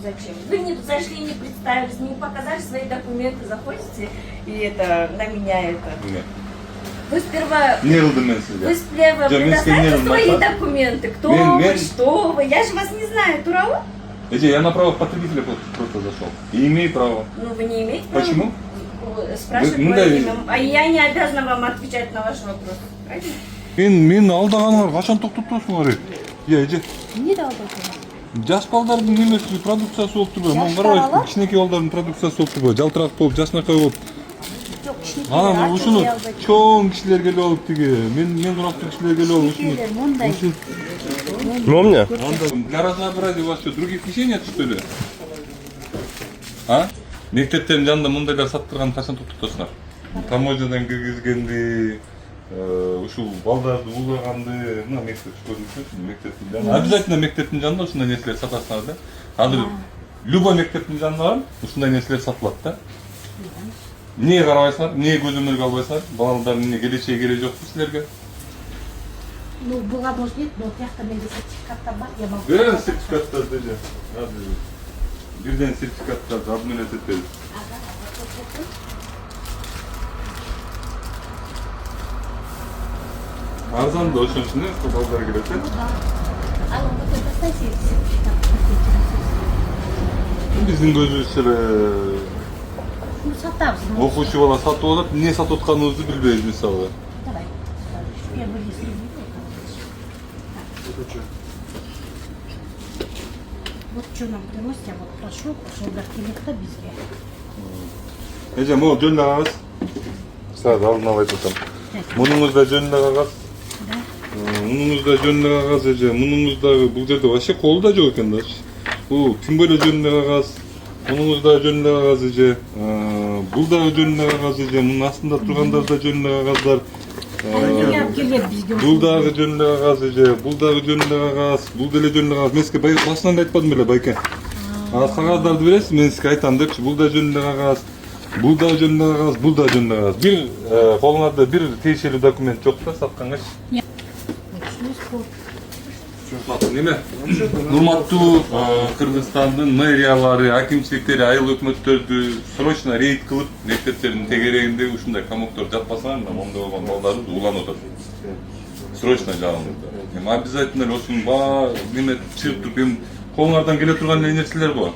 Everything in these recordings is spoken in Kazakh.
Зачем? Вы не зашли, не представились, не показали свои документы, заходите и это на меня это. Нет. Вы сперва... Не кылдым мен сизге. Вы сперва предоставьте свои документы. Кто вы, что вы? Я же вас не знаю, тура вы? Я на право потребителя просто зашел. И имею право. Ну вы не имеете права. Почему? Спрашивать мое имя. А я не обязана вам отвечать на ваш вопрос. Правильно? Мен алдағаныңар качан токтоп турасыңар? Эже. Эмне да алдырдың? Жаш балдардын немеси продукциясы болуп турбайбы? Мына карабайсызбы? Кичинекей балдардын продукциясы болуп турбайбы? Жалтыраак болуп, жашынакай болуп. Жок, кичинекей. Анан ушуну чоң кишилер келип алып тиги. Мен курактуу кишилер келип алып ушуну. Мындай. Ну, мне. Для разнообразия у вас что, других вещей нет, что ли? А? Мектептердин жанында мындайлар сатып турганды качан токтотосуңар? Таможнядан киргизгенди, ушул балдарды уулаганды, мына мектеп көрүнүшү, мектептин жанында. Обязательно мектептин жанында ушундай нерселер сатасыңар да. Азыр любой мектептин жанында барам, ушундай нерселер сатылат да. Эмнеге карабайсыңар? Эмнеге көз өмөлгө албайсыңар? Балдардын эмне келечеги кереги жокпу силерге? Ну, была может нет, но тяжко менде сертификаттар бар, я могу. Берем сертификаттар деже. Бирден сертификаттарды обмен этет. Арзан да ошон үчүн эле балдар келет да. А ну вот это сертификат. Биздин көзүбүзчө Ну, сатабыз. окуучу бала сатып алат, эмне сатып атканыбызды билбейбиз мисалы. Давай. Первый лист. Вот что нам приносит, я вот прошу, ошолдар келет да бизге. Эже, могу жөн эле кагаз. Сразу алдын ала айтып атам. Мунуңузда жөн эле кагаз. Мунуңузда жөн эле кагаз эже. Мунуңуздагы бул жерде вообще колу да жок экен да. Бул тим более жөн эле кагаз. Мунуңузда жөн эле кагаз эже. Бул дагы жөн эле кагаз эже. Мунун астында тургандар да жөн эле кагаздар. Бул дагы жөн эле кагаз эже. Бул дагы жөн эле кагаз. Бул деле жөн эле кагаз. Мен сизге башынан да айтпадым беле байке. Ал кагаздарды бересиз, мен сизге айтам депчи. Бул да жөн эле кагаз. Бул да жөн эле кагаз, бул да жөн эле кагаз. Бир колуңарда бир тиешелүү документ жок да саткангач. Неме? Урматтуу Кыргызстандын мэриялары, акимчиликтери, айыл өкмөттөрдү срочно рейд кылып, мектептердин тегерегинде ушундай комоктор жатпасаңар, мондой болгон балдарыбыз уланып атат. Срочно жагыңыздар. Эми обязательно эле ушунун баары неме чыгып туруп, эми колуңардан келе турган нерселер го.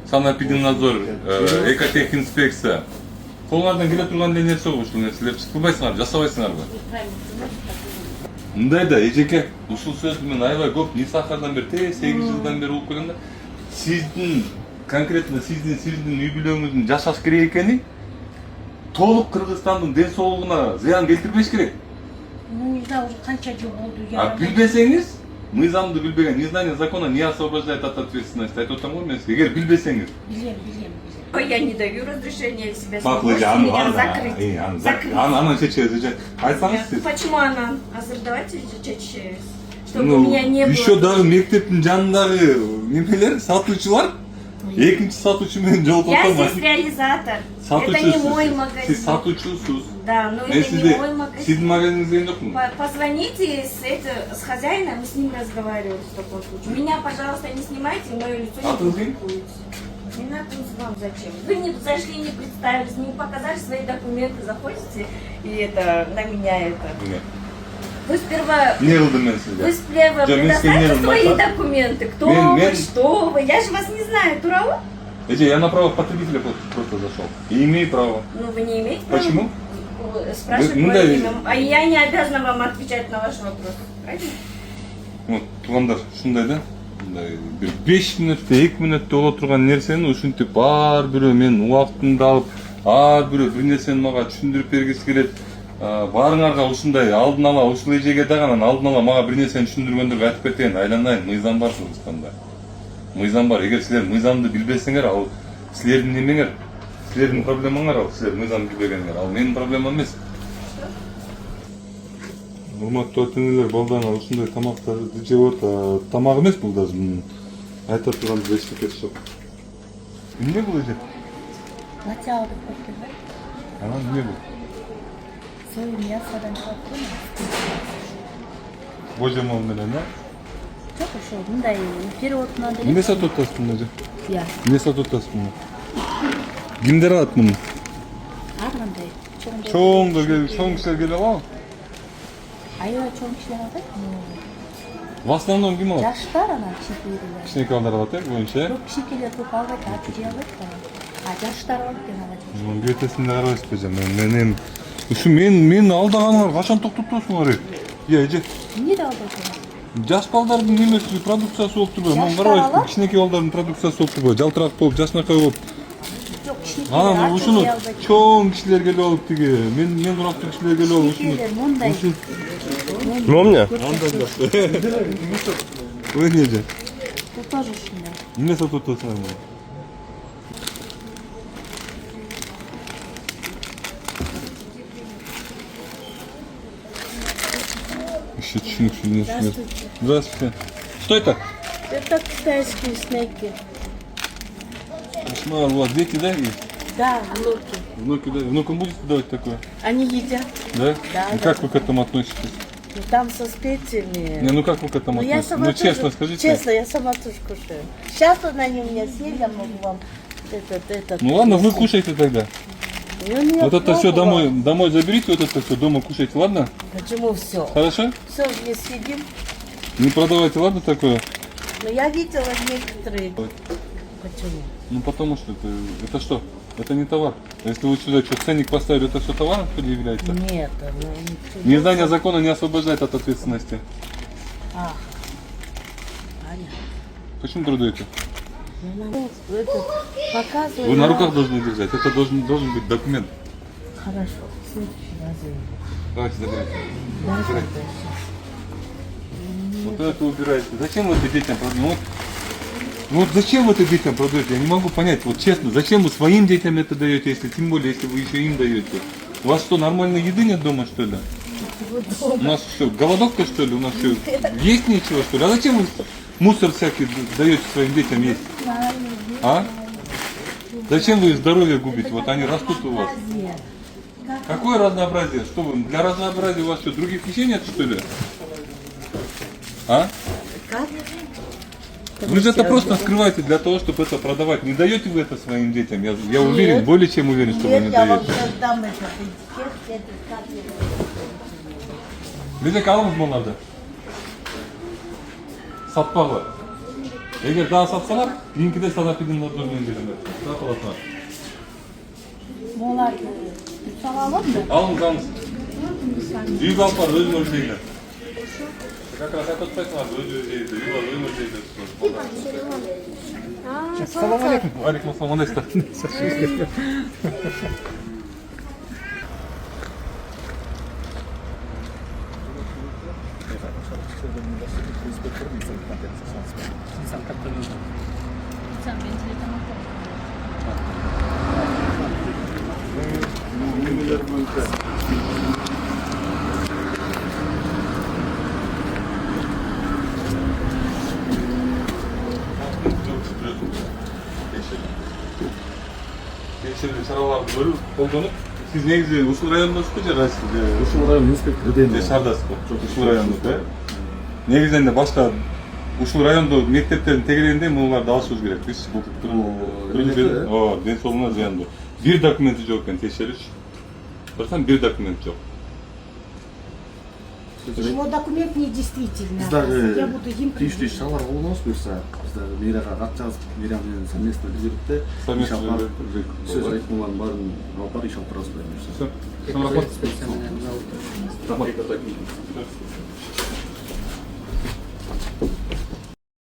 Санэпидемнадзор, экотехинспекция. Колуңардан келе турган нерсе го ушул нерселерди кылбайсыңар, жасабайсыңарбы? Мындай да, эжеке, ушул сөздү мен аябай көп Нисахардан бери, 8 жылдан бери угуп келем да. Сиздин, конкретно сиздин үй бүлөңүздүн жашаш керек экени толук Кыргызстандын ден соолугуна зыян келтирбеш керек. Ну, да, уже канча жыл болду. А билбесеңиз, мыйзамды билбеген, незнание закона не освобождает от ответственности. Айтып атам го мен сизге, эгер билбесеңиз. Билем. Я не даю разрешения себя Маклы меня закрыть. Анан чечебиз же. Айтсаңыз сиз. Почему она? Давайте чечебиз. Чтобы у меня не было. Еще дагы мектептин жанындагы немелер, сатуучулар, экинчи сатуучу менен жолугуп Я отурмайсыз. здесь реализатор. Это не мой магазин. Сиз сатуучусуз. Да, но это не мой магазин. Сиздин магазиниңизде жокму? Позвоните с хозяином, мы с ним разговариваем в таком случае. Меня, пожалуйста, не снимайте, мое лицо не публикуйте. Не надо вам зачем? Вы не зашли, не представились, не показали свои документы, заходите и это на меня это. Нет. Вы сперва... Не кылдым мен сизге. Вы сперва предоставьте свои документы. Кто вы, что вы? Я же вас не знаю, тура вы? Я на право потребителя просто зашел. И имею право. Ну вы не имеете права. Почему? Спрашивать мое имя. А я не обязана вам отвечать на ваш вопрос. Правильно? Вот, туугандар, ушундай да. Бир 5 мүнөттө, 2 мүнөттө боло турган нерсени ушинтип ар бирөө мен убактымды алып, ар бирөө бир нерсени мага түшүндүрүп бергиси келет. Баарыңарга ушундай алдын ала ушул эжеге дагы анан алдын ала мага бир нерсени түшүндүргөндөргө айтып кетейин, айланайын, мыйзам бар Кыргызстанда. Мыйзам бар. Эгер силер мыйзамды билбесеңер, ал силердин немеңер, силердин проблемаңар, ал силер мыйзамды билбегениңер, ал менин проблемам эмес. Урматтуу ата-энелер, балдарына ушундай тамактарды жеп атат. Тамак эмес бул да. Айтып турган эчтеке жок. Эмне бул эже? Латя алып коюп да. Анан эмне бул? Союн ясадан калып. Божомол менен, Жоқ, ошо мындай переводунан деле. Эмне сатып атасыз муну? Иә. Эмне сатып атасыз муну? Кимдер алат муну? Ар кандай. Чоң кишилер келип алабы? Аябай чоң кишилер алат. В основном ким алат? Жаштар анан кичинекейлер. Кичинекей балдар алат, боюнча. Көп кичинекейлер көп албайт, ачуу жей албайт да. Жаштар алат экен ага. Мунун бетесинде карабайсызбы жа, мен ушу мен алдаганыңар качан токтотосуңар? Эже. Эмне деп алдайсың? Жаш балдардын немеси продукциясы болуп турбайбы? Мен Жаштар карабайсызбы? алат? Кичинекей балдардын продукциясы болуп турбайбы? Жалтырак болуп, жашынакай болуп. Жок, кичинекейлер Анан ачуу ушуну жей албайт. чоң кишилер келип алып тиги. Мен курактуу кишилер келип алып ушуну. Кичинекейлер мындай. Ну, мне? Ой, неже. Бул тоже ушундай. Эмне сатып атасыңар муну? Еще чуть-чуть. Здравствуйте. Что это? Это китайские снеки. Кошмар, у вас дети, да, есть? Да, внуки. Внуки, да? Внукам будете давать такое? Они едят. Да? Да, И да. как вы к этому относитесь? Ну, там со специями. Не, ну как вы к этому Ну, я относитесь? сама Ну, честно тоже, скажите. Честно, я сама тоже кушаю. Сейчас вот они у меня съели, я могу вам этот. Ну ладно, вы кушайте тогда. И он меня Вот это все пробовал. домой заберите, вот это все дома кушайте, ладно? Почему все? Хорошо? Все не съедим. Не продавайте, ладно, такое? Но я видела некоторые. Почему? Ну потому что это что? Это не товар. Если вы сюда что, ценник поставили, это все товаром является? Нет, Незнание закона не освобождает от ответственности. А, понятно. Почему продаете? Ну, это показываю. Вы на я- руках должны держать. Это должен быть документ. Хорошо. В следующий раз я- Давайте забирайте. Даже Убирайте. это. Вот это убираете. Зачем вы это детям продаете? Вот зачем вы это детям продаете? Я не могу понять. Вот честно, зачем вы своим детям это даете, если тем более, если вы еще им даете? У вас что, нормальной еды нет дома, что ли? У нас что, голодовка, что ли? У нас что, есть нечего, что ли? А зачем вы мусор всякий даете своим детям есть? А? Зачем вы их здоровье губите? Вот они растут у вас. Какое разнообразие? Что вы, для разнообразия у вас что, других вещей нет, что ли? А? Как? Вы же это просто скрываете для того, чтобы это продавать. Не даете вы это своим детям? Я уверен, более чем уверен, что вы не Нет, я вам даете. сейчас дам этот этикет, этот как его. Bize kalmış mı onlarda? Satmalı. Eğer daha satsalar, linki de sana pidin durduğunu indirirler. Sağ olasın. Моларды сала аламын да? Alın kalmış. Büyük alp var, özüm ölçeğiyle. Как раз этот пять надо, özüm ölçeğiyle. Özüm ölçeğiyle. Salam aleykum. Aleykum salam. Ne istersin? Tekşirli şaralarını bölüp, koldanıp, siz негизи ушул райондосузбу же кайсы? Ушул район инспектору дейм. Шаардасызбы? Ушул райондо, э? Негизинде башка ушул райондо мектептердин тегерегинде мунуларды алышыбыз керек. Биз бул ден соолугуна зыяндуу. Бир документи жок экен текшериш. Барсам бир документ жок. Его документ недействительный. Биздагы Я буду им тийиштүү иш-чаралар колдонобуз буюрса, биздагы мэрияга кат жазып, мэрия менен совместно бирикте Совместно иш алып барып, бирик. сөз айтмалардын баарын алып барып иш алып барабыз буюрса. Всё. Рахмат.